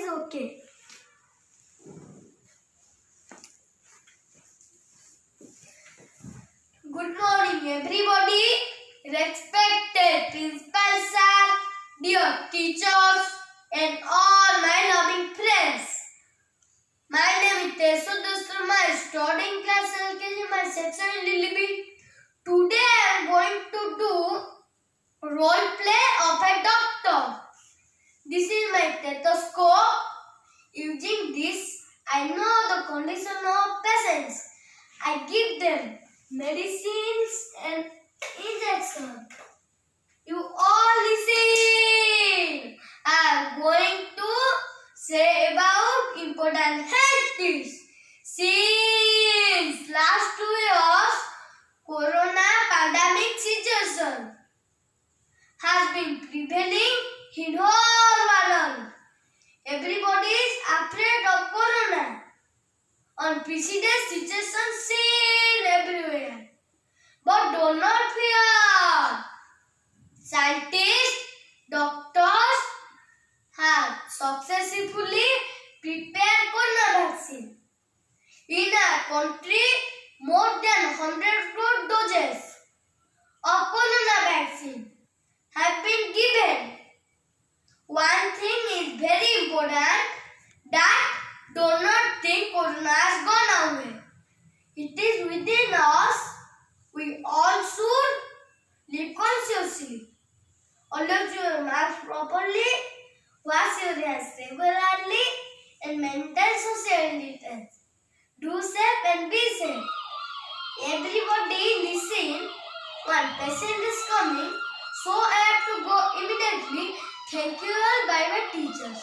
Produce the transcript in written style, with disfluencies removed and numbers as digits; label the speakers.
Speaker 1: is okay. Good morning, everybody. Respected principal sir, dear teachers, and all my loving friends. My name is Tesudha Sharma, studying class LKG, my section is Lilliput. Today I am going to do role play of a doctor. This is my stethoscope. Using this, I know the condition of patients. I give them medicines and injections. You all listen. I am going to say about important health tips. Since last 2 years, corona pandemic situation has been prevailing in whole world. Everybody is afraid of corona. Unprecedented situation seen everywhere. But do not fear. Scientists, doctors have successfully prepared corona vaccine. In our country, more than 100 crore doses of corona vaccine have been given. One thing is very important, that do not think corona has gone away. It is within us. We all should live consciously. Always wear your mask properly, wash your hands regularly, and maintain social distance. Do safe and be safe. Everybody listen. One patient is coming, so I have to go immediately. Thank you all. Bye bye, teachers.